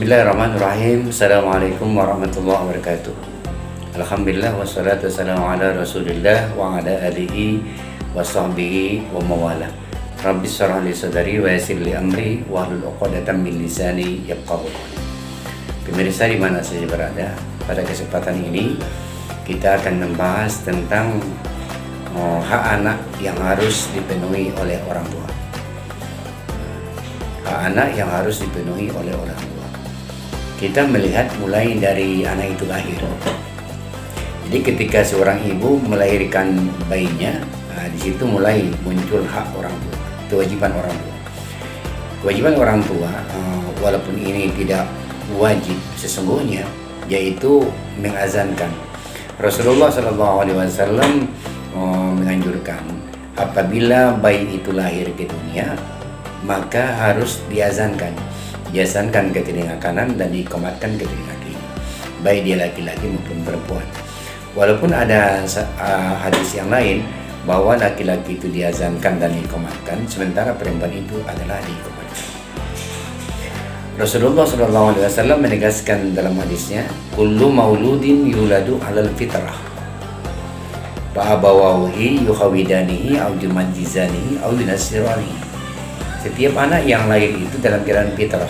Bismillahirrahmanirrahim. Assalamualaikum warahmatullahi wabarakatuh. Alhamdulillah wassalatu wassalamu ala Rasulillah wa ala alihi wa sahbihi wa mawala. Rabbi shrah li sadri wa yassir li amri wa hlul 'uqdatam min lisani yafqahu qawli. Pemirsa di mana saja berada, pada kesempatan ini kita akan membahas tentang hak anak yang harus dipenuhi oleh orang tua. Hak anak yang harus dipenuhi oleh orang tua. Kita melihat mulai dari anak itu lahir. Jadi ketika seorang ibu melahirkan bayinya, di situ mulai muncul hak orang tua, kewajiban orang tua. Kewajiban orang tua, walaupun ini tidak wajib sesungguhnya, yaitu mengazankan. Rasulullah SAW menganjurkan apabila bayi itu lahir ke dunia, maka harus diazankan ke telinga kanan dan dikomatkan ke telinga kiri, baik dia laki-laki maupun perempuan. Walaupun ada hadis yang lain bahwa laki-laki itu diazankan dan dikomatkan, sementara perempuan itu adalah dikomatkan. Rasulullah SAW menegaskan dalam hadisnya, kullu mauludin yuladu alal fitrah, fa'abawahi yukhawidanihi au yumajjizanihi au yunasiranihi. Setiap anak yang lahir itu dalam keadaan fitrah,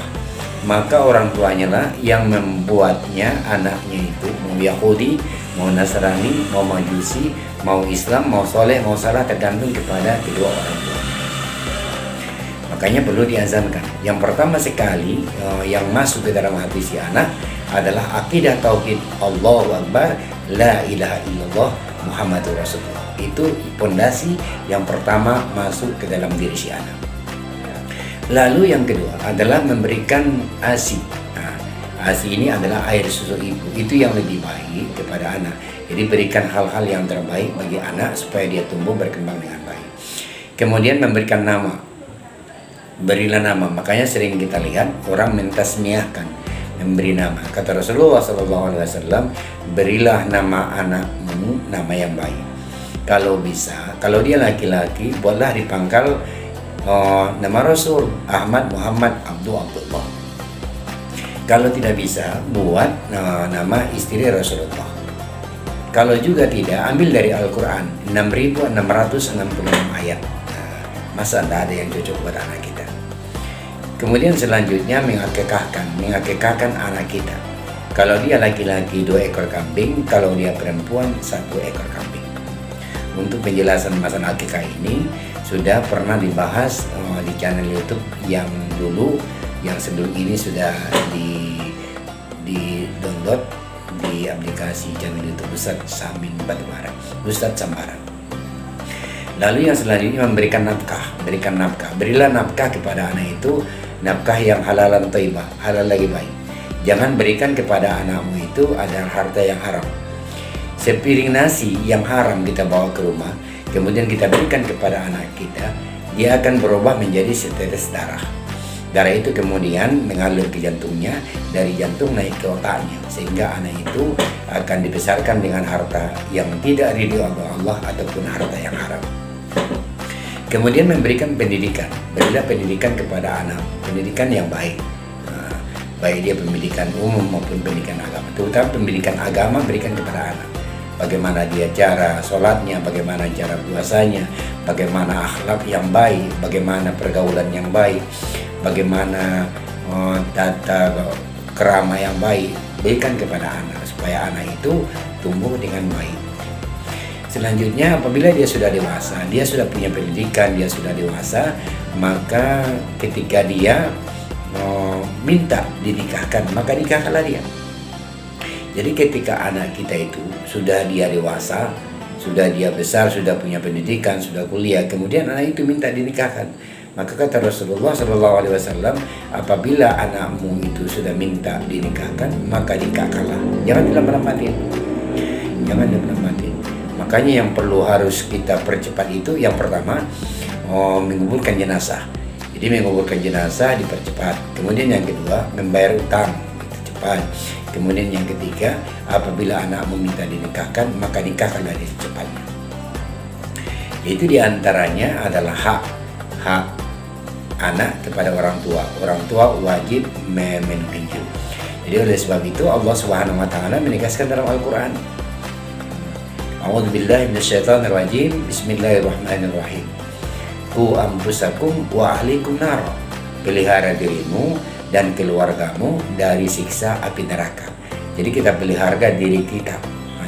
maka orang tuanya lah yang membuatnya anaknya itu mau Yahudi, mau Nasrani, mau Majusi, mau Islam, mau soleh, mau salah, tergantung kepada kedua orang tua. Makanya perlu diazankan. Yang pertama sekali yang masuk ke dalam hati si anak adalah akidah tauhid Allahu Akbar, la ilaha illallah Muhammadur Rasulullah. Itu pondasi yang pertama masuk ke dalam diri si anak. Lalu yang kedua adalah memberikan ASI. ASI ini adalah air susu ibu. Itu yang lebih baik kepada anak. Jadi berikan hal-hal yang terbaik bagi anak supaya dia tumbuh berkembang dengan baik. Kemudian memberikan nama. Berilah nama. Makanya sering kita lihat orang mentasmiahkan, memberi nama. Kata Rasulullah SAW, berilah nama anakmu nama yang baik. Kalau bisa, kalau dia laki-laki, buatlah di pangkal nama Rasul, Ahmad, Muhammad, Abdullah. Kalau tidak bisa, buat nama istri Rasulullah. Kalau juga tidak, ambil dari Al-Quran 6.666 ayat. Masa tidak ada yang cocok buat anak kita. Kemudian selanjutnya mengakekahkan anak kita. Kalau dia laki-laki 2 ekor kambing, kalau dia perempuan 1 ekor kambing. Untuk penjelasan masalah akikah ini sudah pernah dibahas di channel YouTube yang dulu, yang sebelum ini sudah di download di aplikasi channel YouTube Ustadz Samin Batubara, Ustadz Sambaran. Lalu yang selanjutnya memberikan nafkah, berilah nafkah kepada anak itu, nafkah yang halalan thayyibah, halal lagi baik. Jangan berikan kepada anakmu itu adalah harta yang haram. Sepiring nasi yang haram kita bawa ke rumah, kemudian kita berikan kepada anak kita, dia akan berubah menjadi setetes darah. Darah itu kemudian mengalir ke jantungnya, dari jantung naik ke otaknya, sehingga anak itu akan dibesarkan dengan harta yang tidak ridho Allah ataupun harta yang haram. Kemudian memberikan pendidikan, berilah pendidikan kepada anak, pendidikan yang baik. Baik dia pendidikan umum maupun pendidikan agama, terutama pendidikan agama berikan kepada anak. Bagaimana dia cara sholatnya, bagaimana cara puasanya, bagaimana akhlak yang baik, bagaimana pergaulan yang baik, bagaimana tata kerama yang baik, berikan kepada anak supaya anak itu tumbuh dengan baik. Selanjutnya apabila dia sudah dewasa, dia sudah punya pendidikan, dia sudah dewasa, maka ketika dia minta dinikahkan, maka nikahkanlah dia. Jadi ketika anak kita itu sudah dia dewasa, sudah dia besar, sudah punya pendidikan, sudah kuliah, kemudian anak itu minta dinikahkan, maka kata Rasulullah SAW, apabila anakmu itu sudah minta dinikahkan, maka nikahkanlah. Jangan dilama-lamatin. Makanya yang perlu harus kita percepat itu, yang pertama menguburkan jenazah. Jadi menguburkan jenazah dipercepat. Kemudian yang kedua membayar utang cepat. Kemudian yang ketiga, apabila anakmu minta dinikahkan, maka nikahkanlah secepatnya. Itu diantaranya adalah hak anak kepada orang tua wajib memenuhinya. Jadi oleh sebab itu Allah Subhanahu wa taala menegaskan dalam Al-Qur'an, A'udzubillahi minasyaitonirrajim, Bismillahirrahmanirrahim. Qu anfusakum wa ahlikum nar. Pelihara dirimu dan keluargamu dari siksa api neraka. Jadi kita pelihara diri kita,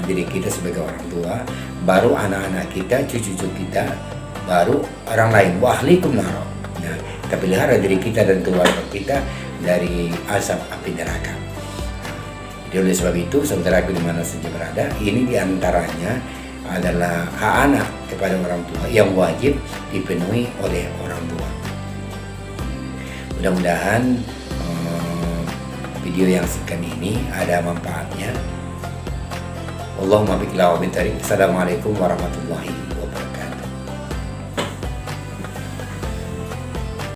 diri kita sebagai orang tua, baru anak-anak kita, cucu-cucu kita, baru orang lain. Wa ahlikum nar. Nah, kita pelihara diri kita dan keluarga kita dari azab api neraka. Jadi oleh sebab itu, saudaraku di mana saja berada, ini diantaranya adalah hak anak kepada orang tua yang wajib dipenuhi oleh orang tua. Mudah-mudahan video yang singkat ini ada manfaatnya. Allahumma biqla wa bintari. Assalamualaikum warahmatullahi wabarakatuh.